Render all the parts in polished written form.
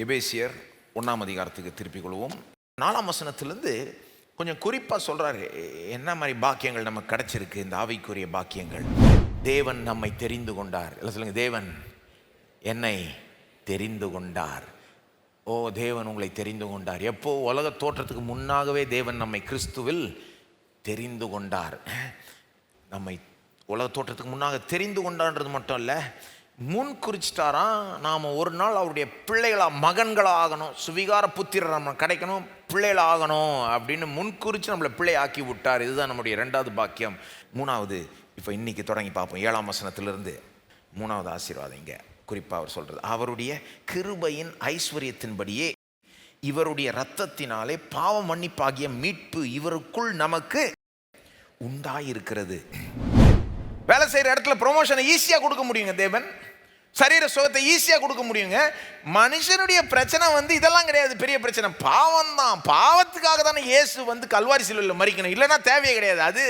எபேசியர் 1ஆம் அதிகாரத்துக்கு திருப்பிக் கொள்வோம். 4ஆம் வசனத்திலிருந்து கொஞ்சம் குறிப்பாக சொல்கிறாரு என்ன மாதிரி பாக்கியங்கள் நமக்கு கிடைச்சிருக்கு. இந்த ஆவிக்குரிய பாக்கியங்கள். தேவன் நம்மை தெரிந்து கொண்டார். இல்லை சொல்லுங்க, தேவன் என்னை தெரிந்து கொண்டார். ஓ, தேவன் உங்களை தெரிந்து கொண்டார். எப்போ? உலக தோற்றத்துக்கு முன்னாகவே தேவன் நம்மை கிறிஸ்துவில் தெரிந்து கொண்டார். நம்மை உலக தோற்றத்துக்கு முன்னாக தெரிந்து கொண்டான்றது மட்டும் இல்லை, முன் குறிச்சிட்டாராம். நாம் ஒரு நாள் அவருடைய பிள்ளைகளாக, மகன்களாக ஆகணும், சுவிகார புத்திரர் நம்ம கிடைக்கணும், பிள்ளைகளாக ஆகணும் அப்படின்னு முன் குறித்து நம்மளை பிள்ளை ஆக்கி விட்டார். இதுதான் நம்முடைய 2வது பாக்கியம். 3வது இப்போ இன்னைக்கு தொடங்கி பார்ப்போம். 7ஆம் வசனத்திலிருந்து 3வது ஆசீர்வாதம். இங்கே குறிப்பாக அவர் சொல்கிறது, அவருடைய கிருபையின் ஐஸ்வர்யத்தின்படியே இவருடைய இரத்தத்தினாலே பாவ மன்னிப்பாகிய மீட்பு இவருக்குள் நமக்கு உண்டாயிருக்கிறது. வேலை செய்கிற இடத்துல ப்ரொமோஷனை ஈஸியாக கொடுக்க முடியுங்க. தேவன் சரீர சுகத்தை ஈஸியாக கொடுக்க முடியுங்க. மனுஷனுடைய பிரச்சனை இதெல்லாம் கிடையாது. பெரிய பிரச்சனை பாவம் தான். பாவத்துக்காக தானே இயேசு கல்வாரி சிலுவையில் மரிக்கணும், இல்லைன்னா தேவையே கிடையாது. அது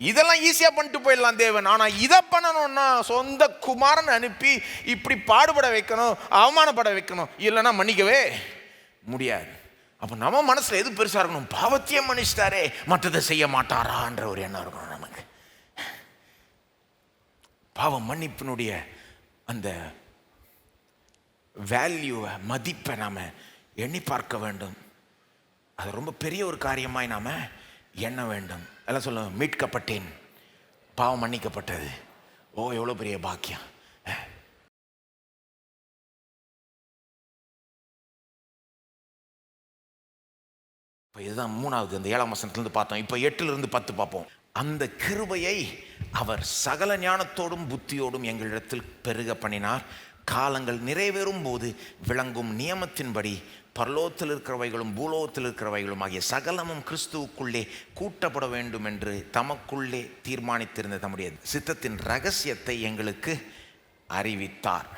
இதெல்லாம் ஈஸியாக பண்ணிட்டு போயிடலாம் தேவன். ஆனால் இதை பண்ணணும்னா சொந்த குமாரன் அனுப்பி இப்படி பாடுபட வைக்கணும், அவமானப்பட வைக்கணும், இல்லைன்னா மன்னிக்கவே முடியாது. அப்போ நம்ம மனசில் எது பெருசாக இருக்கணும்? பாவத்தையே மன்னிச்சிட்டாரே, மற்றதை செய்ய மாட்டாரான்ற ஒரு எண்ணம் இருக்கணும் நமக்கு. பாவ மன்னிப்பினுடைய அந்த வேல்யூவை, மதிப்பை நாம் எண்ணி பார்க்க வேண்டும். அது ரொம்ப பெரிய ஒரு காரியமாய் நாம் எண்ண வேண்டும். எல்லாம் சொல்லுவோம், மீட்கப்பட்டேன், பாவம் மன்னிக்கப்பட்டது. ஓ, எவ்வளோ பெரிய பாக்கியம். இப்போ இதுதான் 3வது, அந்த 7ஆம் வசனத்திலிருந்து பார்த்தோம். இப்போ 8லிருந்து 10 பார்ப்போம். அந்த கிருபையை அவர் சகல ஞானத்தோடும் புத்தியோடும் எங்களிடத்தில் பெருக பண்ணினார். காலங்கள் நிறைவேறும் போது விளங்கும் நியமத்தின்படி பரலோகத்தில் இருக்கிறவைகளும் பூலோகத்தில் இருக்கிறவைகளும் ஆகிய சகலமும் கிறிஸ்துவுக்குள்ளே கூட்டப்பட வேண்டும் என்று தமக்குள்ளே தீர்மானித்திருந்த தம்முடைய சித்தத்தின் ரகசியத்தை எங்களுக்கு அறிவித்தார்.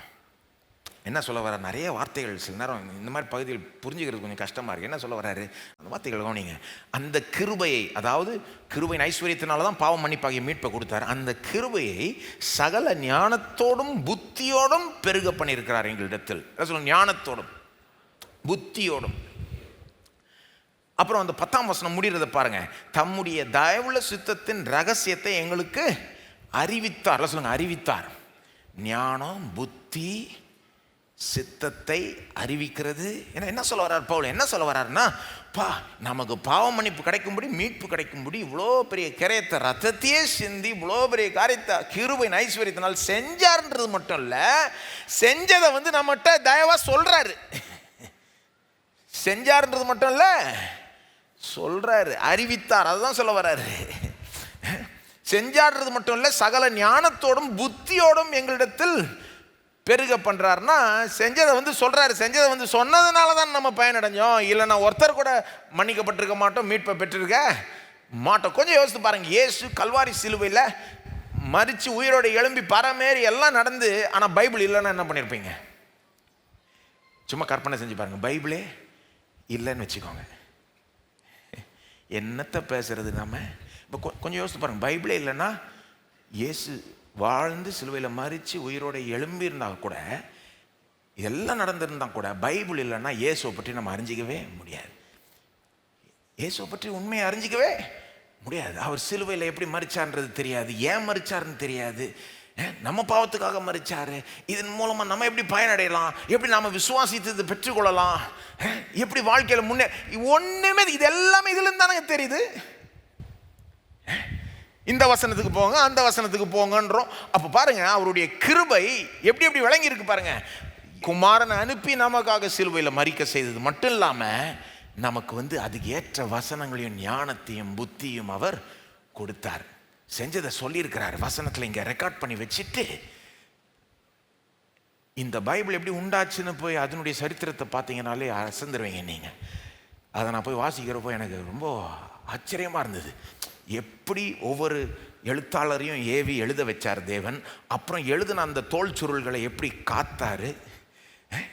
என்ன சொல்ல வர்றார்? நிறைய வார்த்தைகள் சில நேரம் இந்த மாதிரி பகுதியில் புரிஞ்சுக்கிறது கொஞ்சம் கஷ்டமாக இருக்குது. என்ன சொல்ல வர்றாரு? அந்த வார்த்தைகள் கவனிங்க. அந்த கிருபையை, அதாவது கிருபையின் ஐஸ்வர்யத்தினால தான் பாவம் மன்னிப்பாகிய மீட்பை கொடுத்தார். அந்த கிருபையை சகல ஞானத்தோடும் புத்தியோடும் பெருக பண்ணியிருக்கிறார் எங்களிடத்தில். சொல்லுங்க, ஞானத்தோடும் புத்தியோடும். அப்புறம் அந்த 10ஆம் வசனம் முடிகிறத பாருங்க. தம்முடைய தயவுள்ள சித்தத்தின் ரகசியத்தை எங்களுக்கு அறிவித்தார். சொல்லுங்க, அறிவித்தார். ஞானம், புத்தி, சித்தத்தை அறிவிக்கிறது. என்ன சொல்ல வர்றார் பவுல்? என்ன சொல்ல வர்றாருன்னா, நமக்கு பாவ மன்னிப்பு கிடைக்கும்படி, மீட்பு கிடைக்கும்படி இவ்வளோ பெரிய கிரயத்தை, ரத்தத்தையே சிந்தி இவ்வளோ பெரிய காரியத்தை கிருபையின் ஐஸ்வர்யத்தினால் செஞ்சார்ன்றது மட்டும் இல்லை, செஞ்சதை நம்மகிட்ட தயவாக சொல்றாரு. செஞ்சார்ன்றது மட்டும் இல்லை, சொல்றாரு, அறிவித்தார். அதுதான் சொல்ல வர்றாரு. செஞ்சாடுறது மட்டும் இல்லை, சகல ஞானத்தோடும் புத்தியோடும் எங்களிடத்தில் பெருக பண்ணுறாருன்னா, செஞ்சதை சொல்கிறாரு. செஞ்சதை சொன்னதுனால தான் நம்ம பயனடைஞ்சோம், இல்லைன்னா ஒருத்தர் கூட மன்னிக்கப்பட்டிருக்க மாட்டோம், மீட்பை பெற்றிருக்க மாட்டோம். கொஞ்சம் யோசித்து பாருங்கள். இயேசு கல்வாரி சிலுவையில் மரித்து உயிரோடு எழும்பி பரமேறி எல்லாம் நடந்து, ஆனால் பைபிள் இல்லைன்னா என்ன பண்ணியிருப்பீங்க? சும்மா கற்பனை செஞ்சு பாருங்கள். பைபிளே இல்லைன்னு வச்சுக்கோங்க, என்னத்தை பேசுறது நம்ம? இப்போ கொஞ்சம் யோசித்து பாருங்கள். பைபிளே இல்லைன்னா, இயேசு வாழ்ந்து சிலுவையில் மரித்து உயிரோட எழும்பியிருந்தால் கூட, இதெல்லாம் நடந்திருந்தால் கூட, பைபிள் இல்லைன்னா இயேசுவை பற்றி நம்ம அறிஞ்சிக்கவே முடியாது. இயேசுவை பற்றி உண்மையை அறிஞ்சிக்கவே முடியாது. அவர் சிலுவையில் எப்படி மரிச்சார்ன்றது தெரியாது, ஏன் மரிச்சார்னு தெரியாது, நம்ம பாவத்துக்காக மரிச்சார், இதன் மூலமாக நம்ம எப்படி பயனடையலாம், எப்படி நம்ம விசுவாசித்து பெற்றுக்கொள்ளலாம், எப்படி வாழ்க்கையில் முன்னே, ஒன்றுமே இது எல்லாமே இதுலேருந்து தானே தெரியுது. இந்த வசனத்துக்கு போங்க, அந்த வசனத்துக்கு போங்கன்றோம். அப்போ பாருங்க, அவருடைய கிருபை எப்படி எப்படி விளங்கி இருக்கு பாருங்க. குமாரனை அனுப்பி நமக்காக சிலுவையில் மரிக்க செய்தது மட்டும் இல்லாமல், நமக்கு அதுக்கு ஏற்ற வசனங்களையும் ஞானத்தையும் புத்தியும் அவர் கொடுத்தார். செஞ்சதை சொல்லியிருக்கிறார் வசனத்தில், இங்கே ரெக்கார்ட் பண்ணி வச்சுட்டு, இந்த பைபிள் எப்படி உண்டாச்சுன்னு போய் அதனுடைய சரித்திரத்தை பார்த்தீங்கன்னாலே அசந்துருவீங்க நீங்கள். அதை நான் போய் வாசிக்கிறப்போ எனக்கு ரொம்ப ஆச்சரியமாக இருந்தது. எப்படி ஒவ்வொரு எழுத்தாளரையும் ஏவி எழுத வச்சார் தேவன். அப்புறம் எழுதின அந்த தோல் சுருள்களை எப்படி காத்தாரு.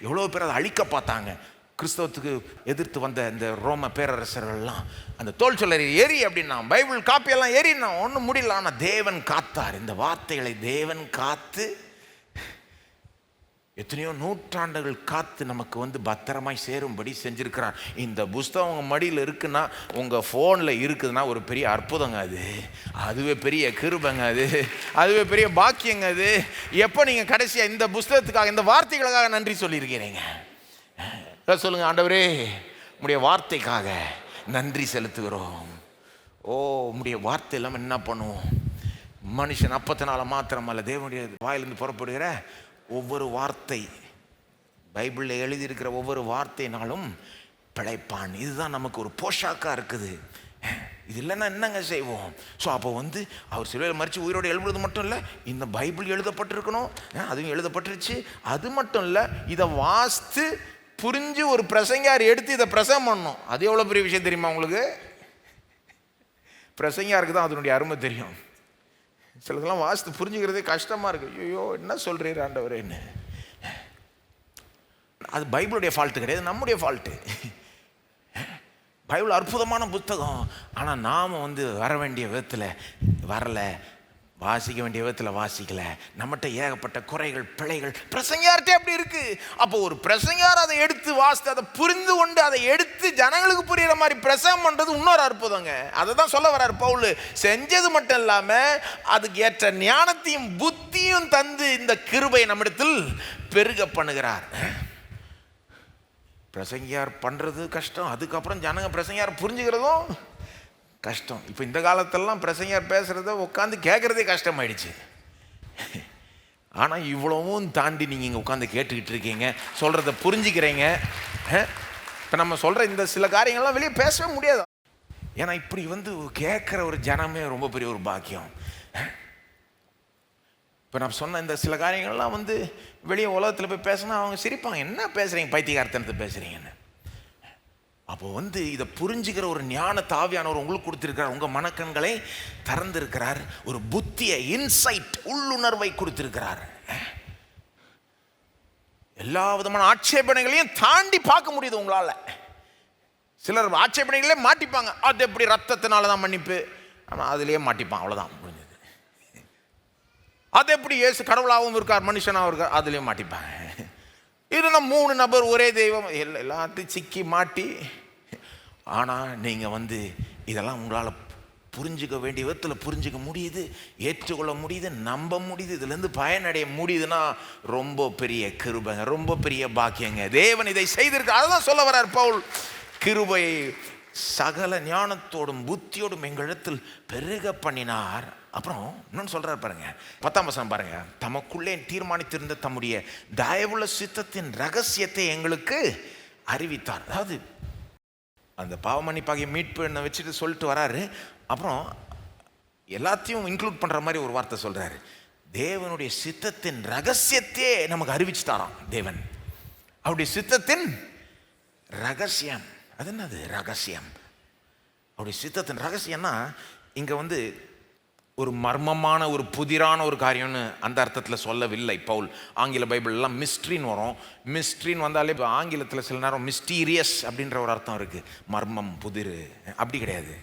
எவ்வளோ பேர் அதை அழிக்க பார்த்தாங்க. கிறிஸ்தவத்துக்கு எதிர்த்து வந்த இந்த ரோம பேரரசர்கள்லாம் அந்த தோல் சுருளை ஏறி அப்படின்னா, பைபிள் காப்பியெல்லாம் ஏறினா ஒன்றும் முடியல. ஆனால் தேவன் காத்தார். இந்த வார்த்தைகளை தேவன் காத்து எத்தனையோ நூற்றாண்டுகள் காத்து நமக்கு வந்து பத்திரமாய் சேரும்படி செஞ்சிருக்கிறார். இந்த புஸ்தகம் உங்கள் மடியில் இருக்குன்னா, உங்கள் ஃபோனில் இருக்குதுன்னா ஒரு பெரிய அற்புதங்க. அதுவே பெரிய கிருபைங்க. அதுவே பெரிய பாக்கியங்க. எப்போ நீங்கள் கடைசியாக இந்த புஸ்தகத்துக்காக, இந்த வார்த்தைகளுக்காக நன்றி சொல்லியிருக்கிறீங்க? சொல்லுங்கள், ஆண்டவரே உம்முடைய வார்த்தைக்காக நன்றி செலுத்துகிறோம். உம்முடைய வார்த்தை இல்லாமல் என்ன பண்ணுவோம்? மனுஷன் அப்பத்தினால மாத்திரமல்ல, தேவனுடைய வாயிலிருந்து புறப்படுகிற ஒவ்வொரு வார்த்தை, பைபிளில் எழுதியிருக்கிற ஒவ்வொரு வார்த்தைனாலும் பிழைப்பான். இதுதான் நமக்கு ஒரு போஷாக்காக இருக்குது. இது இல்லைன்னா என்னங்க செய்வோம்? ஸோ அப்போ வந்து அவர் சிலுவையில் மரித்து உயிரோடு எழுதுறது மட்டும் இல்லை, இந்த பைபிள் எழுதப்பட்டிருக்கணும், அதுவும் எழுதப்பட்டுருச்சு. அது மட்டும் இல்லை, இதை வாசித்து புரிஞ்சு ஒரு பிரசங்கியார் எடுத்து இதை பிரசங்கம் பண்ணணும். அது எவ்வளோ பெரிய விஷயம் தெரியுமா உங்களுக்கு? பிரசங்கியாருக்கு தான் அதனுடைய அருமை தெரியும். சிலதெல்லாம் வாசித்து புரிஞ்சுக்கிறதே கஷ்டமாக இருக்குது. ஐயோ என்ன சொல்கிறீர் ஆண்டவரேன்னு. அது பைபிளுடைய ஃபால்ட்டு கிடையாது, நம்முடைய ஃபால்ட்டு. பைபிள் அற்புதமான புத்தகம், ஆனால் நாம் வந்து வர வேண்டிய விதத்தில் வரலை, வாசிக்க வேண்டிய விதத்தில் வாசிக்கல. நம்மகிட்ட ஏகப்பட்ட குறைகள், பிழைகள் பிரசங்கியார்ட்டே அப்படி இருக்கு. அப்போ ஒரு பிரசங்கியார் அதை எடுத்து வாசித்து அதை புரிந்து கொண்டு அதை எடுத்து ஜனங்களுக்கு புரிகிற மாதிரி பிரசங்கம் பண்ணுறது இன்னொரு அற்புதங்க. அதை தான் சொல்ல வர்றார் பவுல். செஞ்சது மட்டும் இல்லாமல் அதுக்கு ஏற்ற ஞானத்தையும் புத்தியும் தந்து இந்த கிருபை நம்மிடத்தில் பெருக பண்ணுகிறார். பிரசங்கியார் பண்ணுறது கஷ்டம், அதுக்கப்புறம் ஜனங்க பிரசங்கியார் புரிஞ்சுக்கிறதும் கஷ்டம். இப்போ இந்த காலத்திலலாம் பிரசங்கியார் பேசுகிறத உட்காந்து கேட்குறதே கஷ்டமாயிடுச்சு. ஆனால் இவ்வளவும் தாண்டி நீங்கள் இங்கே உட்காந்து கேட்டுக்கிட்டு இருக்கீங்க, சொல்கிறத புரிஞ்சுக்கிறீங்க. இப்போ நம்ம சொல்கிற இந்த சில காரியங்கள்லாம் வெளியே பேசவே முடியாது. ஏன்னா இப்படி வந்து கேட்குற ஒரு ஜனமே ரொம்ப பெரிய ஒரு பாக்கியம். இப்போ நான் சொன்ன இந்த சில காரியங்கள்லாம் வந்து வெளியே உலகத்தில் போய் பேசினா அவங்க சிரிப்பாங்க, என்ன பேசுகிறீங்க, பைத்தியகாரத்தனத்தை பேசுகிறீங்கன்னு. அப்போ வந்து இதை புரிஞ்சுக்கிற ஒரு ஞான தாவியானவர் உங்களுக்கு கொடுத்திருக்கிறார். உங்கள் மனக்கண்களை திறந்திருக்கிறார், ஒரு புத்தியை, இன்சைட், உள்ளுணர்வை கொடுத்திருக்கிறார். எல்லா விதமான ஆட்சேபனைகளையும் தாண்டி பார்க்க முடியுது உங்களால். சிலர் ஆட்சேபனைகளே மாட்டிப்பாங்க. அது எப்படி ரத்தத்தினால தான் மன்னிப்பு, ஆனால் அதுலேயே மாட்டிப்பான், அவ்வளோதான் முடிஞ்சது. அது எப்படி இயேசு கடவுளாகவும் இருக்கார், மனுஷனாகவும் இருக்கார், அதுலேயும் மாட்டிப்பாங்க. இதுனா 3 நபர் ஒரே தெய்வம், எல்லாத்தையும் சிக்கி மாட்டி. ஆனால் நீங்கள் வந்து இதெல்லாம் உங்களால் புரிஞ்சுக்க வேண்டிய விதத்தில் புரிஞ்சுக்க முடியுது, ஏற்றுக்கொள்ள முடியுது, நம்ப முடியுது, இதுலேருந்து பயனடைய முடியுதுன்னா ரொம்ப பெரிய கிருபைங்க, ரொம்ப பெரிய பாக்கியங்க. தேவன் இதை செய்திருக்க. அதுதான் சொல்ல வர்றார் பவுல். கிருபை சகல ஞானத்தோடும் புத்தியோடும் எங்களிடத்தில் பெருக பண்ணினார். அப்புறம் இன்னொன்று சொல்கிறார் பாருங்க, 10ஆம் வசனம் பாருங்க. தமக்குள்ளே தீர்மானித்திருந்த தம்முடைய தயவுள்ள சித்தத்தின் ரகசியத்தை எங்களுக்கு அறிவித்தார். அதாவது அந்த பாவமன்னிப்பாகிய மீட்பு என்ன வச்சுட்டு சொல்லிட்டு வராரு. அப்புறம் எல்லாத்தையும் இன்க்ளூட் பண்ணுற மாதிரி ஒரு வார்த்தை சொல்கிறாரு. தேவனுடைய சித்தத்தின் ரகசியத்தையே நமக்கு அறிவிச்சுட்டாராம் தேவன். அவருடைய சித்தத்தின் ரகசியம். அது என்னது ரகசியம்? அவருடைய சித்தத்தின் ரகசியம்னா இங்கே வந்து ஒரு மர்மமான ஒரு புதிரான ஒரு காரியம்னு அந்த அர்த்தத்தில் சொல்லவில்லை பவுல். ஆங்கில பைபிள்லாம் மிஸ்ட்ரின்னு வரும். மிஸ்ட்ரின்னு வந்தாலே இப்போ ஆங்கிலத்தில் சில நேரம் மிஸ்டீரியஸ் அப்படின்ற ஒரு அர்த்தம் இருக்குது. மர்மம், புதிர், அப்படி கிடையாது.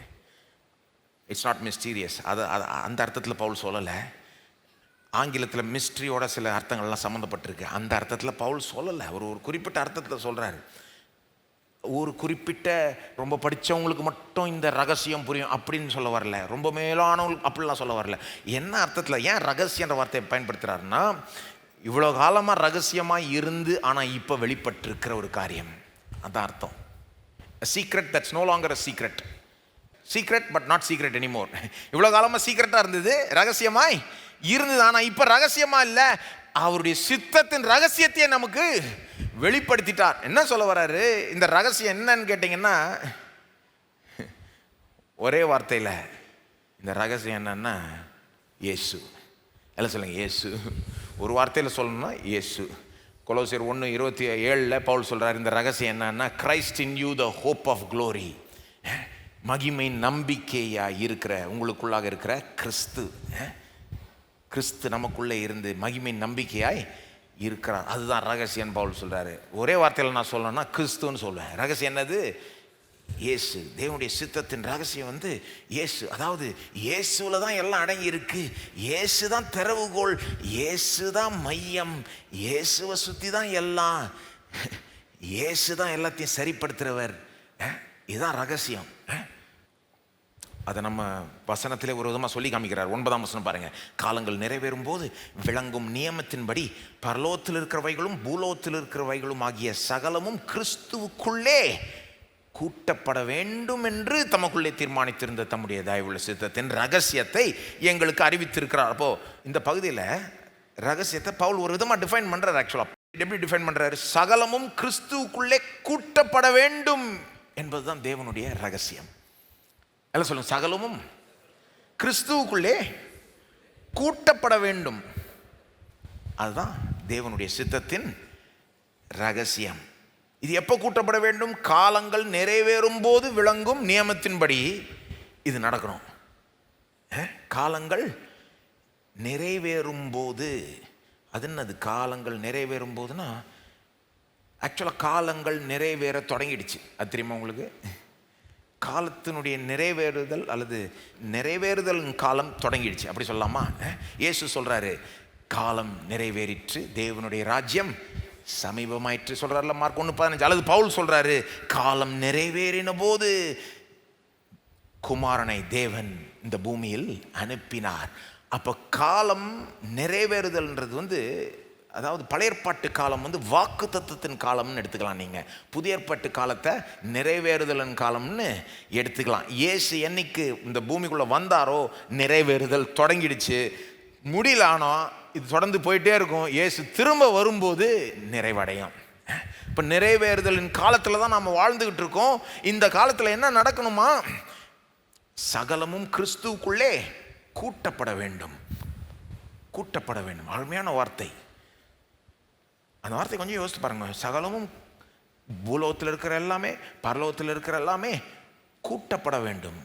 It's not mysterious. அது அந்த அர்த்தத்தில் பவுல் சொல்லலை. ஆங்கிலத்தில் மிஸ்ட்ரியோட சில அர்த்தங்கள்லாம் சம்மந்தப்பட்டிருக்கு. அந்த அர்த்தத்தில் பவுல் சொல்லலை. ஒரு குறிப்பிட்ட அர்த்தத்தில் சொல்கிறாரு. ஒரு குறிப்பிட்ட ரொம்ப படித்தவங்களுக்கு மட்டும் இந்த ரகசியம் புரியும் அப்படின்னு சொல்ல வரல, ரொம்ப மேலானவங்களுக்கு அப்படிலாம் சொல்ல வரல. என்ன அர்த்தத்தில் ஏன் ரகசியன்ற வார்த்தையை பயன்படுத்துகிறாருன்னா, இவ்வளோ காலமாக ரகசியமாக இருந்து ஆனால் இப்போ வெளிப்பட்டிருக்கிற ஒரு காரியம், அதான் அர்த்தம். Secret that's no longer a secret. Secret but not secret anymore. இவ்வளோ காலமாக சீக்ரெட்டாக இருந்தது, ரகசியமாய் இருந்தது, ஆனால் இப்போ ரகசியமாக இல்லை, அவருடைய சித்தத்தின் ரகசியத்தையே நமக்கு வெளிப்படுத்திட்டார். என்ன சொல்ல வர்றாரு? இந்த ரகசியம் என்னன்னு கேட்டிங்கன்னா, ஒரே வார்த்தையில் இந்த ரகசியம் என்னன்னா இயேசு. எல்லாம் சொல்லுங்க இயேசு. ஒரு வார்த்தையில் சொல்லணும்னா இயேசு. கொலோசியர் 1:27 பவுல் சொல்கிறார், இந்த ரகசியம் என்னன்னா Christ in you the hope of glory. மகிமை நம்பிக்கையாக இருக்கிற உங்களுக்குள்ளாக இருக்கிற கிறிஸ்து. கிறிஸ்து நமக்குள்ளே இருந்து மகிமை நம்பிக்கையாய் இருக்கிறார். அதுதான் ரகசியம் பவுல் சொல்கிறாரு. ஒரே வார்த்தையில் நான் சொல்லணும்னா கிறிஸ்துன்னு சொல்லுவேன். ரகசியம் என்னது? இயேசு. தேவனுடைய சித்தத்தின் ரகசியம் வந்து இயேசு. அதாவது இயேசுல தான் எல்லாம் அடங்கி இருக்கு. இயேசு தான் திறவுகோல், இயேசு தான் மையம், இயேசுவை சுற்றி தான் எல்லாம், இயேசு தான் எல்லாத்தையும் சரிப்படுத்துகிறவர். இதுதான் ரகசியம். அதை நம்ம வசனத்திலே ஒரு விதமாக சொல்லி காமிக்கிறார். 9ஆம் வசனம் பாருங்க. காலங்கள் நிறைவேறும் போது விளங்கும் நியமத்தின்படி பரலோகத்தில் இருக்கிறவைகளும் பூலோகத்தில் இருக்கிறவைகளும் ஆகிய சகலமும் கிறிஸ்துவுக்குள்ளே கூட்டப்பட வேண்டும் என்று தமக்குள்ளே தீர்மானித்திருந்த தம்முடைய தயவுள்ள சித்தத்தின் ரகசியத்தை எங்களுக்கு அறிவித்திருக்கிறார். அப்போ இந்த பகுதியில் ரகசியத்தை பவுல் ஒரு விதமாக டிஃபைன் பண்றார். ஆக்சுவலாக எப்படி டிஃபைன் பண்றாரு? சகலமும் கிறிஸ்துவுக்குள்ளே கூட்டப்பட வேண்டும் என்பதுதான் தேவனுடைய ரகசியம். எல்லாம் சொல்லுங்க, சகலமும் கிறிஸ்துவுக்குள்ளே கூட்டப்பட வேண்டும். அதுதான் தேவனுடைய சித்தத்தின் ரகசியம். இது எப்போ கூட்டப்பட வேண்டும்? காலங்கள் நிறைவேறும் போது விளங்கும் நியமத்தின்படி இது நடக்கணும். காலங்கள் நிறைவேறும் போது, அது என்னது? காலங்கள் நிறைவேறும் போதுன்னா ஆக்சுவலாக காலங்கள் நிறைவேற தொடங்கிடுச்சு. அது தெரியுமா உங்களுக்கு? காலத்தினுடைய நிறைவேறுதல் அல்லது நிறைவேறுதல் காலம் தொடங்கிடுச்சு, அப்படி சொல்லலாமா? இயேசு சொல்றாரு, காலம் நிறைவேறிற்று, தேவனுடைய ராஜ்யம் சமீபமாயிற்று சொல்றாருல, மார்க் 1:15. அல்லது பவுல் சொல்றாரு, காலம் நிறைவேறின போது குமாரனை தேவன் இந்த பூமியில் அனுப்பினார். அப்போ காலம் நிறைவேறுதல்ன்றது வந்து, அதாவது பழைய ஏற்பாட்டு காலம் வந்து வாக்கு தத்துவத்தின் காலம்னு எடுத்துக்கலாம். நீங்கள் புதிய ஏற்பாட்டு காலத்தை நிறைவேறுதலின் காலம்னு எடுத்துக்கலாம். இயேசு என்னைக்கு இந்த பூமிக்குள்ளே வந்தாரோ நிறைவேறுதல் தொடங்கிடுச்சு, முடியல. ஆனால் இது தொடர்ந்து போயிட்டே இருக்கும். இயேசு திரும்ப வரும்போது நிறைவடையும். இப்போ நிறைவேறுதலின் காலத்தில் தான் நாம் வாழ்ந்துக்கிட்டு இருக்கோம். இந்த காலத்தில் என்ன நடக்கணுமா? சகலமும் கிறிஸ்துவுக்குள்ளே கூட்டப்பட வேண்டும். கூட்டப்பட வேண்டும், அருமையான வார்த்தை. அந்த வார்த்தை கொஞ்சம் யோசித்து பாருங்க. சகலமும், பூலோகத்தில் இருக்கிற எல்லாமே பரலோகத்தில் இருக்கிற எல்லாமே கூட்டப்பட வேண்டும்.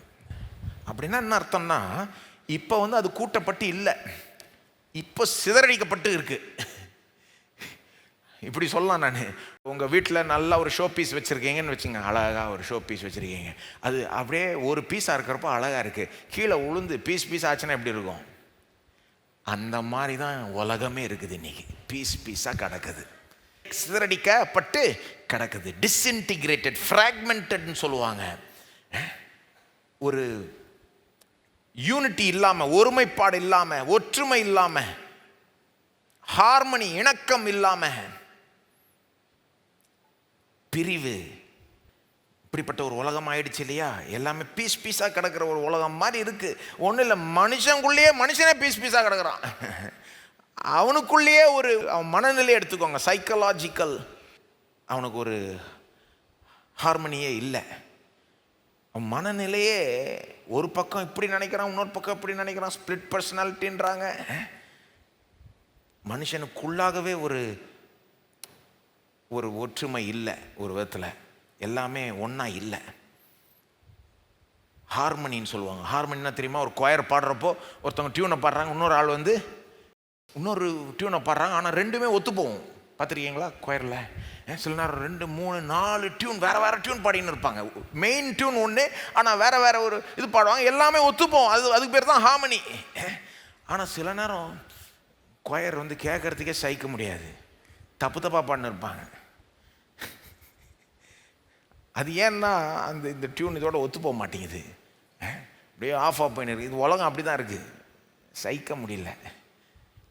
அப்படின்னா என்ன அர்த்தம்னா, இப்போ வந்து அது கூட்டப்பட்டு இல்லை, இப்போ சிதறடிக்கப்பட்டு இருக்கு. இப்படி சொல்லலாம். நான் உங்கள் வீட்டில் நல்லா ஒரு ஷோ பீஸ் வச்சுருக்கீங்கன்னு வச்சுங்க, அழகாக ஒரு ஷோ பீஸ் வச்சுருக்கீங்க. அது அப்படியே ஒரு பீஸாக இருக்கிறப்போ அழகாக இருக்குது. கீழே உளுந்து பீஸ் பீஸ் ஆச்சுன்னா எப்படி இருக்கும்? அந்த மாதிரி தான் உலகமே இருக்குது இன்னைக்கு. பீஸ் பீஸாக கிடக்குது, சிதறடிக்கப்பட்டு கிடக்குது. டிஸ்இன்டிகிரேட்டட், ஃப்ராக்மெண்டட்னு சொல்லுவாங்க. ஒரு யூனிட்டி இல்லாமல், ஒருமைப்பாடு இல்லாமல், ஒற்றுமை இல்லாமல், ஹார்மனி, இணக்கம் இல்லாமல், பிரிவு, இப்படிப்பட்ட ஒரு உலகம் ஆயிடுச்சு இல்லையா? எல்லாமே பீஸ் பீஸாக கிடக்கிற ஒரு உலகம் மாதிரி இருக்கு. ஒன்றும் இல்லை, மனுஷனுக்குள்ளேயே மனுஷனே பீஸ் பீஸாக கிடக்கிறான். அவனுக்குள்ளேயே ஒரு மனநிலையை எடுத்துக்கோங்க, சைக்கலாஜிக்கல், அவனுக்கு ஒரு ஹார்மனியே இல்லை. அவன் மனநிலையே ஒரு பக்கம் இப்படி நினைக்கிறான், இன்னொரு பக்கம் இப்படி நினைக்கிறான், ஸ்பிளிட் பர்சனாலிட்டின்றாங்க. மனுஷனுக்குள்ளாகவே ஒரு ஒரு ஒற்றுமை இல்லை. ஒரு விதத்தில் எல்லாமே ஒன்றா இல்லை. ஹார்மனின்னு சொல்லுவாங்க. ஹார்மனின்னா தெரியுமா? ஒரு கொயர் பாடுறப்போ ஒருத்தவங்க டியூனை பாடுறாங்க, இன்னொரு ஆள் வந்து இன்னொரு டியூனை பாடுறாங்க, ஆனால் ரெண்டுமே ஒத்து போகும். பார்த்துருக்கீங்களா கொயரில்? சில நேரம் 2, 3, 4 டியூன் வேறு வேறு டியூன் பாடின்னு இருப்பாங்க. மெயின் டியூன் ஒன்று, ஆனால் வேறு வேறு ஒரு இது பாடுவாங்க, எல்லாமே ஒத்துப்போம். அதுக்கு பேர் தான் ஹார்மனி. ஆனால் சில நேரம் கொயர் வந்து கேட்குறதுக்கே சகிக்க முடியாது, தப்பு தப்பாக பாடின்னு இருப்பாங்க. அது ஏன்னா இந்த டியூன் இதோட ஒத்து போக மாட்டேங்குது, அப்படியே ஆஃப் ஆஃப் போயின்னு இருக்குது. இது உலகம் அப்படி தான் இருக்குது, சகிக்க முடியல,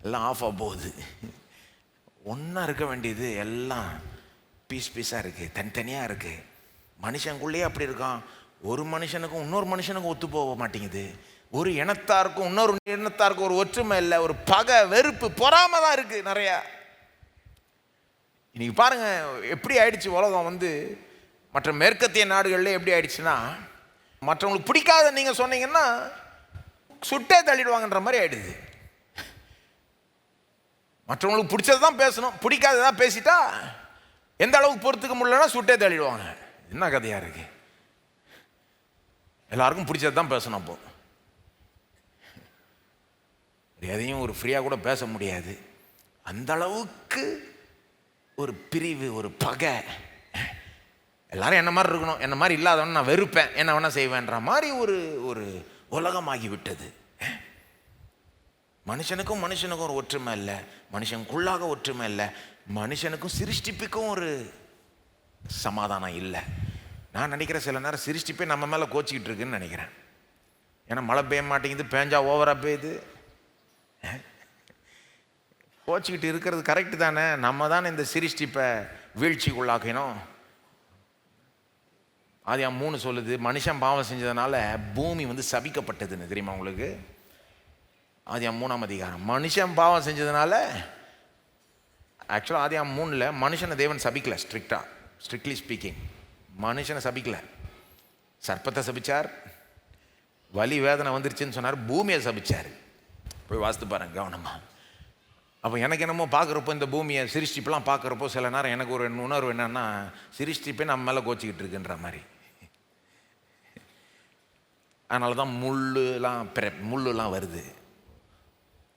எல்லாம் ஆஃப் ஆஃப் போகுது. ஒன்றா இருக்க வேண்டியது எல்லாம் பீஸ் பீஸாக இருக்குது, தனித்தனியாக இருக்குது. மனுஷனுக்குள்ளேயே அப்படி இருக்கான். ஒரு மனுஷனுக்கும் இன்னொரு மனுஷனுக்கும் ஒத்து போக மாட்டேங்குது. ஒரு இனத்தாருக்கும் இன்னொரு இனத்தாருக்கும் ஒரு ஒற்றுமை இல்லை, ஒரு பகை, வெறுப்பு, பொறாமை தான் இருக்குது நிறையா. இன்னைக்கு பாருங்க எப்படி ஆயிடுச்சு உலகம். வந்து மற்ற மேற்கத்திய நாடுகளில் எப்படி ஆயிடுச்சுன்னா, மற்றவங்களுக்கு பிடிக்காத நீங்கள் சொன்னீங்கன்னா சுட்டே தள்ளிடுவாங்கன்ற மாதிரி ஆயிடுது. மற்றவங்களுக்கு பிடிச்சது தான் பேசணும், பிடிக்காததான் பேசிட்டா எந்த அளவுக்கு பொறுத்துக்க முடியலன்னா சுட்டே தள்ளிடுவாங்க. என்ன கதையாக இருக்கு? எல்லாருக்கும் பிடிச்சது தான் பேசணும். அப்போ எதையும் ஒரு ஃப்ரீயாக கூட பேச முடியாது. அந்த அளவுக்கு ஒரு பிரிவு, ஒரு பகை, எல்லாரும் என்ன மாதிரி இருக்கணும், என்ன மாதிரி இல்லாதவன் நான் வெறுப்பேன், என்ன வேணா செய்வேன்ற மாதிரி ஒரு ஒரு உலகமாகி விட்டது. மனுஷனுக்கும் மனுஷனுக்கும் ஒரு ஒற்றுமை இல்லை, மனுஷனுக்குள்ளாக ஒற்றுமை இல்லை, மனுஷனுக்கும் சிருஷ்டிப்புக்கும் ஒரு சமாதானம் இல்லை. நான் நினைக்கிறேன் சில நேரம் சிருஷ்டிப்பே நம்ம மேலே கோச்சிக்கிட்டு இருக்குன்னு நினைக்கிறேன். ஏன்னா மழை பெய்ய மாட்டேங்குது, பேஞ்சா ஓவராக பெய்யுது. கோச்சிக்கிட்டு இருக்கிறது கரெக்டு தானே, நம்ம தானே இந்த சிருஷ்டிப்பை வீழ்ச்சிக்குள்ளாக்கணும். ஆதியாகமம் 3 சொல்லுது, மனுஷன் பாவம் செஞ்சதுனால பூமி சபிக்கப்பட்டதுன்னு. தெரியுமா உங்களுக்கு? ஆதியாகமம் 3ஆம் அதிகாரம். மனுஷன் பாவம் செஞ்சதுனால, ஆக்சுவலாக ஆதியாகமம் 3ல் மனுஷனை தேவன் சபிக்கல. ஸ்ட்ரிக்ட்லி ஸ்பீக்கிங் மனுஷனை சபிக்கல. சர்ப்பத்தை சபிச்சார், வலி வேதனை வந்துருச்சுன்னு சொன்னார், பூமியை சபிச்சார். போய் வாசித்து பாருங்க கவனமா. அப்போ எனக்கு என்னமோ பார்க்குறப்போ இந்த பூமியை சிருஷ்டிப்பெலாம் பார்க்குறப்போ சில நேரம் எனக்கு ஒரு உணர்வு என்னன்னா, சிருஷ்டிப்பே நம்ம மேலே கோச்சிக்கிட்டு இருக்குன்ற மாதிரி. அதனால தான் முள்ளுலாம் வருது.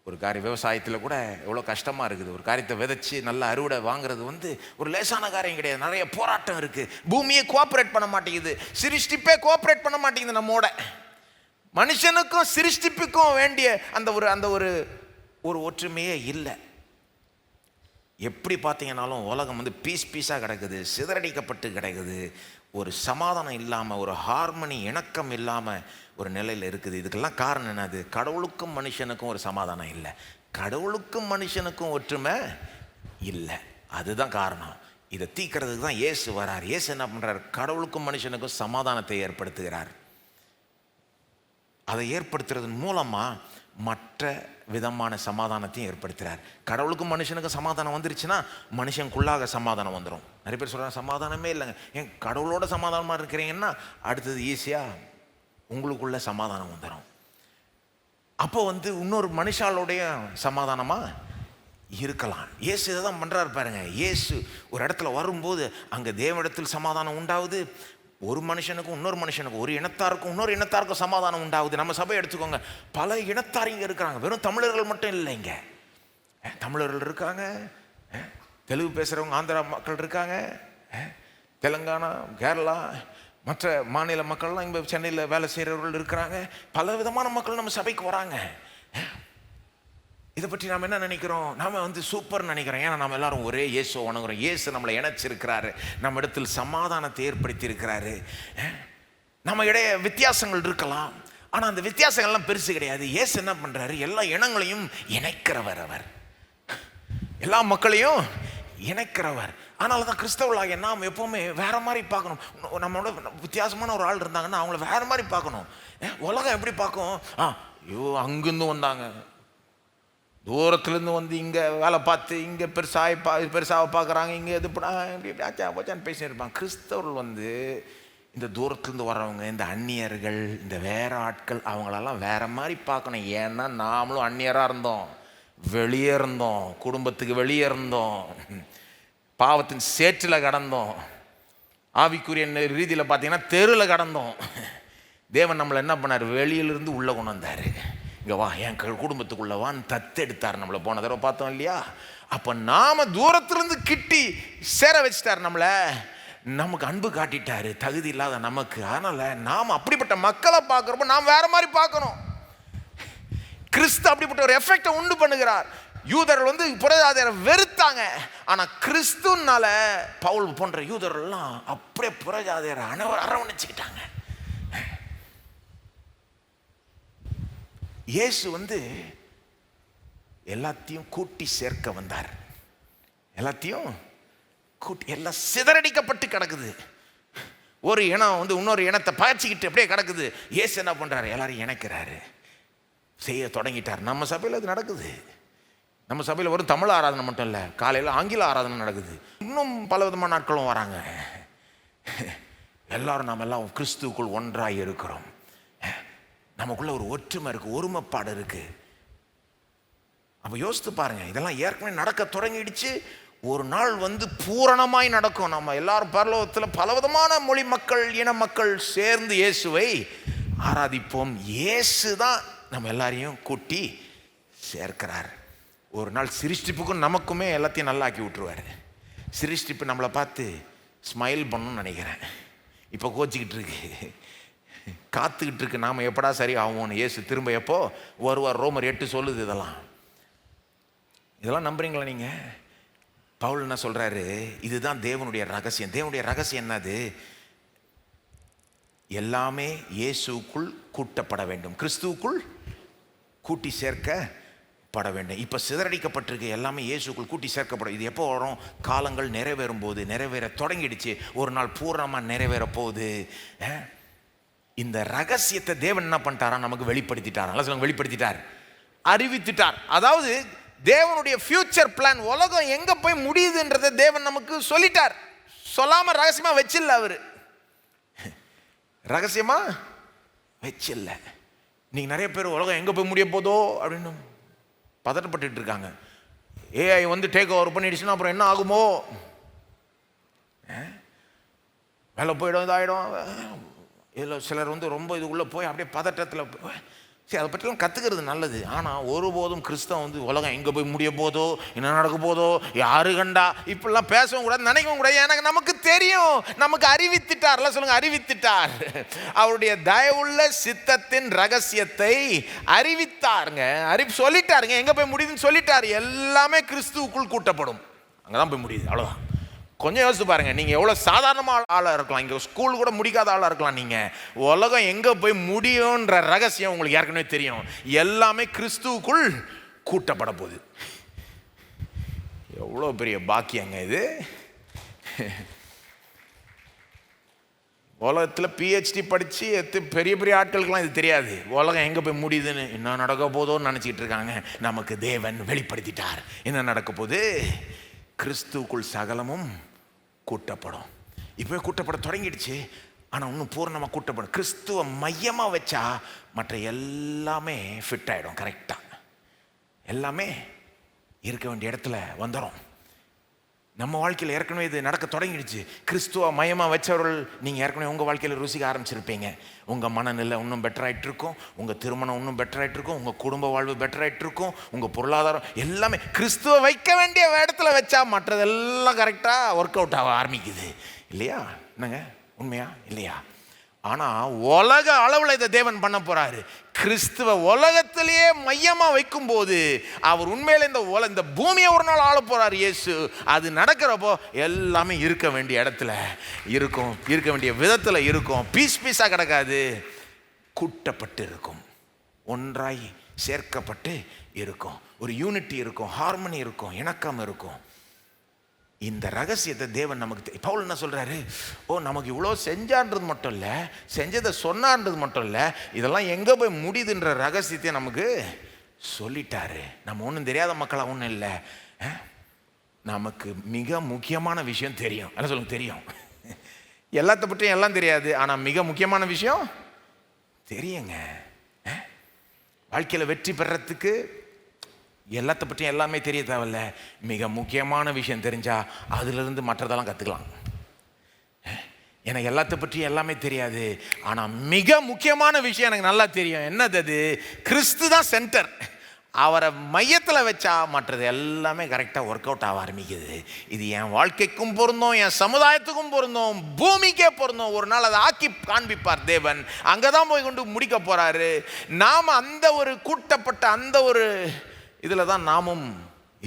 ஒரு காரியம் விவசாயத்தில் கூட எவ்வளோ கஷ்டமாக இருக்குது. ஒரு காரியத்தை விதைச்சி நல்ல அறுவடை வாங்குறது ஒரு லேசான காரியம் கிடையாது. நிறைய போராட்டம் இருக்குது. பூமியை கோஆப்ரேட் பண்ண மாட்டேங்குது, சிருஷ்டிப்பே கோஆப்ரேட் பண்ண மாட்டேங்குது நம்மோட. மனுஷனுக்கும் சிருஷ்டிப்புக்கும் வேண்டிய அந்த ஒரு ஒற்றுமையே இல்லை. எப்படி பார்த்தீங்கன்னாலும் உலகம் பீஸாக கிடக்குது, சிதறடிக்கப்பட்டு கிடக்குது. ஒரு சமாதானம் இல்லாமல், ஒரு ஹார்மனி, இணக்கம் இல்லாமல் ஒரு நிலையில் இருக்குது. இதுக்கெல்லாம் காரணம் என்னது? கடவுளுக்கும் மனுஷனுக்கும் ஒரு சமாதானம் இல்லை, கடவுளுக்கும் மனுஷனுக்கும் ஒற்றுமை இல்லை. அதுதான் காரணம். இதை தீர்க்கிறதுக்கு தான் இயேசு வரார். இயேசு என்ன பண்ணுறார்? கடவுளுக்கும் மனுஷனுக்கும் சமாதானத்தை ஏற்படுத்துகிறார். அதை ஏற்படுத்துறதன் மூலமாக மற்ற விதமான சமாதானத்தையும் ஏற்படுத்துகிறார். கடவுளுக்கும் மனுஷனுக்கும் சமாதானம் வந்துருச்சுன்னா மனுஷனுக்குள்ளாக சமாதானம் வந்துடும். நிறைய பேர் சொல்கிறாங்க சமாதானமே இல்லைங்க. ஏன் கடவுளோட சமாதானமாக இருக்கிறீங்கன்னா அடுத்தது ஈஸியாக உங்களுக்குள்ள சமாதானம் வந்துடும். அப்போ இன்னொரு மனுஷாலோடைய சமாதானமாக இருக்கலாம். இயேசு இதை தான் பண்ணுறாரு பாருங்க. இயேசு ஒரு இடத்துல வரும்போது அங்கே தேவனிடத்தில் சமாதானம் உண்டாகுது. ஒரு மனுஷனுக்கும் இன்னொரு மனுஷனுக்கும், ஒரு இனத்தாருக்கும் இன்னொரு இனத்தாருக்கும் சமாதானம் உண்டாகுது. நம்ம சபையை எடுத்துக்கோங்க, பல இனத்தார் இங்கே இருக்கிறாங்க. வெறும் தமிழர்கள் மட்டும் இல்லை, இங்கே தமிழர்கள் இருக்காங்க, தெலுங்கு பேசுகிறவங்க ஆந்திரா மக்கள் இருக்காங்க, தெலுங்கானா, கேரளா, மற்ற மாநில மக்கள்லாம் இங்கே சென்னையில் வேலை செய்கிறவர்கள் இருக்கிறாங்க. பல விதமான மக்கள் நம்ம சபைக்கு வராங்க. இதை பற்றி நாம் என்ன நினைக்கிறோம்? நாம் சூப்பர் நினைக்கிறோம். ஏன்னா நம்ம எல்லாரும் ஒரே இயேசுவை வணங்குறோம். இயேசு நம்மளை இணைச்சிருக்கிறாரு, நம்ம இடத்தில் சமாதானத்தை ஏற்படுத்தி இருக்கிறாரு. நம்ம இடையே வித்தியாசங்கள் இருக்கலாம், ஆனால் அந்த வித்தியாசங்கள்லாம் பெருசு கிடையாது. இயேசு என்ன பண்ணுறாரு? எல்லா இனங்களையும் இணைக்கிறவர். அவர் எல்லா மக்களையும் இணைக்கிறவர். அதனால தான் கிறிஸ்தவர்களாகிய நாம் எப்போவுமே வேற மாதிரி பார்க்கணும். நம்மளோட வித்தியாசமான ஒரு ஆள் இருந்தாங்கன்னா அவங்கள வேற மாதிரி பார்க்கணும். உலகம் எப்படி பார்க்கும்? ஐயோ அங்கிருந்து வந்தாங்க, தூரத்துலேருந்து இங்கே வேலை பார்த்து இங்கே பெருசாக பார்க்குறாங்க, இங்கே இது இப்படி ஆச்சா போச்சான்னு பேசியிருப்பாங்க. கிறிஸ்தவர்கள் இந்த தூரத்துலேருந்து வர்றவங்க, இந்த அந்நியர்கள், இந்த வேற ஆட்கள், அவங்களெல்லாம் வேற மாதிரி பார்க்கணும். ஏன்னா நாமளும் அந்நியராக இருந்தோம், வெளியே இருந்தோம், குடும்பத்துக்கு வெளியே இருந்தோம், பாவத்தின் சேற்றில் கடந்தோம், ஆவிக்குரிய ரீதியில் பார்த்தீங்கன்னா தெருவில் கடந்தோம். தேவன் நம்மளை என்ன பண்ணார்? வெளியிலிருந்து உள்ளே கொண்டு வந்தார். இங்கே வா, என் குடும்பத்துக்குள்ளவான்னு தத்தெடுத்தார் நம்மளை. போன தடவை பார்த்தோம் இல்லையா? அப்போ நாம் தூரத்துலேருந்து கிட்டி சேர வச்சிட்டார் நம்மளை, நமக்கு அன்பு காட்டிட்டாரு தகுதி இல்லாத நமக்கு. அதனால் நாம் அப்படிப்பட்ட மக்களை பார்க்குறப்போ நாம் வேற மாதிரி பார்க்கணும். கிறிஸ்து அப்படிப்பட்ட ஒரு எஃபெக்டை உண்டு பண்ணுகிறார். யூதர்கள் புறஜாதியரை வெறுத்தாங்க, ஆனால் கிறிஸ்துனால பவுல் போன்ற யூதர்கள்லாம் அப்படியே புறஜாதியரை அரவணைச்சுக்கிட்டாங்க. இயேசு எல்லாத்தையும் கூட்டி சேர்க்க வந்தார். எல்லாத்தையும் கூட்டி, எல்லாம் சிதறடிக்கப்பட்டு கிடக்குது. ஒரு இனம் இன்னொரு இனத்தை பாய்ச்சிக்கிட்டு அப்படியே கிடக்குது. இயேசு என்ன பண்றாரு? எல்லாரையும் இணைக்கிறாரு, செய்ய தொடங்கிட்டார். நம்ம சபையில் அது நடக்குது. நம்ம சபையில் வரும் தமிழ் ஆராதனை மட்டும் இல்லை, காலையில் ஆங்கில ஆராதனை நடக்குது. இன்னும் பல விதமான நாட்களும் வராங்க. எல்லாரும் நாம் எல்லாம் கிறிஸ்துவுக்குள் ஒன்றாக இருக்கிறோம். நமக்குள்ள ஒரு ஒற்றுமை இருக்கு, ஒருமைப்பாடு இருக்கு. அப்போ யோசித்து பாருங்க, இதெல்லாம் ஏற்கனவே நடக்க தொடங்கிடுச்சு. ஒரு நாள் பூரணமாய் நடக்கும். நம்ம எல்லாரும் பரலோகத்தில் பலவிதமான மொழி மக்கள், இன மக்கள் சேர்ந்து இயேசுவை ஆராதிப்போம். இயேசு தான் நம்ம எல்லாரையும் கூட்டி சேர்க்கிறார். ஒரு நாள் சிருஷ்டிப்புக்கும் நமக்குமே எல்லாத்தையும் நல்லாக்கி விட்டுருவார். சிருஷ்டிப்பு நம்மளை பார்த்து ஸ்மைல் பண்ணணும்னு நினைக்கிறேன். இப்போ கோச்சிக்கிட்டு இருக்கு, காத்துக்கிட்டு இருக்கு நாம் எப்படா சரி ஆகும்னு. இயேசு திரும்ப எப்போ வருவார்? ரோமர் 8 சொல்லுது. இதெல்லாம் நம்புறீங்களா நீங்கள்? பவுல் என்ன சொல்கிறாரு? இதுதான் தேவனுடைய ரகசியம். தேவனுடைய ரகசியம் என்னது? எல்லாமே இயேசுக்குள் கூட்டப்பட வேண்டும், கிறிஸ்துவுக்குள் கூட்டி சேர்க்கப்பட வேண்டும். இப்போ சிதறடிக்கப்பட்டிருக்கு, எல்லாமே இயேசுக்குள் கூட்டி சேர்க்கப்படும். இது எப்போ வரும்? காலங்கள் நிறைவேறும் போது. நிறைவேற தொடங்கிடுச்சு, ஒரு நாள் பூர்ணமாக நிறைவேற போகுது. இந்த ரகசியத்தை தேவன் என்ன பண்ணிட்டாரா? நமக்கு வெளிப்படுத்திட்டார். நல்லா சொல்லுங்க, வெளிப்படுத்திட்டார், அறிவித்துட்டார். அதாவது தேவனுடைய ஃபியூச்சர் பிளான், உலகம் எங்க போய் முடியுதுன்றதை தேவன் நமக்கு சொல்லிட்டார். சொல்லாம ரகசியமா வச்சில்ல. அவரு ரகசியமா வச்சில்ல. நீங்க நிறைய பேர் உலகம் எங்க போய் முடிய போதோ அப்படின்னு பதட்டப்பட்டு இருக்காங்க. ஏஐ வந்து டேக் ஓவர் பண்ணிடுச்சுன்னா அப்புறம் என்ன ஆகுமோ? வேலை போயிடும், இதாயிடும். இதில் சிலர் வந்து ரொம்ப இதுக்குள்ளே போய் அப்படியே பதட்டத்தில். சரி, அதை பற்றிலாம் கற்றுக்கிறது நல்லது. ஆனால் ஒருபோதும் கிறிஸ்தவம் வந்து உலகம் எங்கே போய் முடிய போதோ, என்ன நடக்க போதோ, யாரு கண்டா இப்படிலாம் பேசவும் கூடாது, நினைக்கவும் கூடாது. எனக்கு நமக்கு தெரியும், நமக்கு அறிவித்துட்டார்ல. சொல்லுங்க, அறிவித்துட்டார். அவருடைய தயவுள்ள சித்தத்தின் ரகசியத்தை அறிவித்தாருங்க, சொல்லிட்டாருங்க. எங்கே போய் முடியுதுன்னு சொல்லிட்டார். எல்லாமே கிறிஸ்துவுக்குள் கூட்டப்படும். அங்கே தான் போய் முடியுது, அவ்வளோதான். கொஞ்சம் யோசித்து பாருங்கள். நீங்கள் எவ்வளோ சாதாரணமாக ஆளாக இருக்கலாம், இங்கே ஸ்கூல் கூட முடிக்காத ஆளாக இருக்கலாம். நீங்கள் உலகம் எங்கே போய் முடியுன்ற ரகசியம் உங்களுக்கு ஏற்கனவே தெரியும். எல்லாமே கிறிஸ்துவுக்குள் கூட்டப்பட போகுது. எவ்வளோ பெரிய பாக்கியங்க இது. உலகத்தில் பிஹெச்டி படித்து பெரிய பெரிய ஆட்களுக்கெல்லாம் இது தெரியாது. உலகம் எங்கே போய் முடியுதுன்னு, என்ன நடக்க போதோன்னு நினச்சிக்கிட்டு இருக்காங்க. நமக்கு தேவன் வெளிப்படுத்திட்டார். என்ன நடக்க போகுது? கிறிஸ்துவுக்குள் சகலமும் கூட்டப்படும். இப்போ கூட்டப்பட தொடங்கிடுச்சு, ஆனால் இன்னும் பூர்ணமாக கூட்டப்படும். கிறிஸ்துவ மையமாக வச்சா மற்ற எல்லாமே ஃபிட் ஆகிடும். கரெக்டாக எல்லாமே இருக்க வேண்டிய இடத்துல வந்துடும். நம்ம வாழ்க்கையில் ஏற்கனவே இது நடக்க தொடங்கிடுச்சு. கிறிஸ்துவ மையமாக வச்சவர்கள் நீங்கள் ஏற்கனவே உங்கள் வாழ்க்கையில் ருசிக்க ஆரம்பிச்சிருப்பீங்க. உங்கள் மனநிலை இன்னும் பெட்டர் ஆகிட்டு இருக்கும், உங்கள் திருமணம் இன்னும் பெட்டர் ஆகிட்டு இருக்கும், உங்கள் குடும்ப வாழ்வு பெட்டர் ஆகிட்டு இருக்கும், உங்கள் பொருளாதாரம் எல்லாமே கிறிஸ்துவ வைக்க வேண்டிய இடத்துல வச்சா மற்றதெல்லாம் கரெக்டாக ஒர்க் அவுட் ஆக ஆரம்பிக்குது. இல்லையா? என்னங்க உண்மையா இல்லையா? ஆனால் உலக அளவில் இதை தேவன் பண்ண போகிறாரு. கிறிஸ்துவ உலகத்திலேயே மையமாக வைக்கும் போது அவர் உண்மையில இந்த பூமியை ஒரு நாள் ஆள போகிறார் இயேசு. அது நடக்கிறப்போ எல்லாமே இருக்க வேண்டிய இடத்துல இருக்கும், இருக்க வேண்டிய விதத்தில் இருக்கும். பீஸாக கிடக்காது, கூட்டப்பட்டு இருக்கும், ஒன்றாய் சேர்க்கப்பட்டு இருக்கும். ஒரு யூனிட்டி இருக்கும், ஹார்மனி இருக்கும், இணக்கம் இருக்கும். இந்த ரகசியத்தை தேவன் நமக்கு பவுல் என்ன சொல்கிறாரு? நமக்கு இவ்வளோ செஞ்சான்றது மட்டும் இல்லை, செஞ்சதை சொன்னான்றது மட்டும் இல்லை, இதெல்லாம் எங்கே போய் முடியுதுன்ற ரகசியத்தை நமக்கு சொல்லிட்டாரு. நம்ம ஒன்றும் தெரியாத மக்களாக ஒன்றும் இல்லை. நமக்கு மிக முக்கியமான விஷயம் தெரியும். என்ன சொல்லுங்க? தெரியும். எல்லாத்த பற்றியும் எல்லாம் தெரியாது, ஆனால் மிக முக்கியமான விஷயம் தெரியுங்க. வாழ்க்கையில் வெற்றி பெறத்துக்கு எல்லாத்த பற்றியும் எல்லாமே தெரிய தேவையில்ல. மிக முக்கியமான விஷயம் தெரிஞ்சால் அதிலிருந்து மற்றதெல்லாம் கற்றுக்கலாம். எனக்கு எல்லாத்த பற்றியும் எல்லாமே தெரியாது, ஆனால் மிக முக்கியமான விஷயம் எனக்கு நல்லா தெரியும். என்னது அது? கிறிஸ்து தான் சென்டர். அவரை மையத்தில் வச்சா மற்றது எல்லாமே கரெக்டாக ஒர்க் அவுட் ஆக ஆரம்பிக்குது. இது என் வாழ்க்கைக்கும் பொருந்தும், என் சமுதாயத்துக்கும் பொருந்தும், பூமிக்கே பொருந்தும். ஒரு நாள் அதை ஆக்கி காண்பிப்பார் தேவன். அங்கே தான் போய் கொண்டு முடிக்க போகிறாரு. நாம் அந்த ஒரு கூட்டப்பட்ட அந்த ஒரு இதில் தான் நாமும்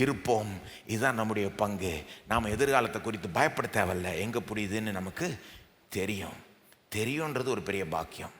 இருப்போம். இதுதான் நம்முடைய பங்கு. நாம் எதிர்காலத்தை குறித்து பயப்பட தேவையில்லை. எங்கே புரியுதுன்னு நமக்கு தெரியும்ன்றது ஒரு பெரிய பாக்கியம்.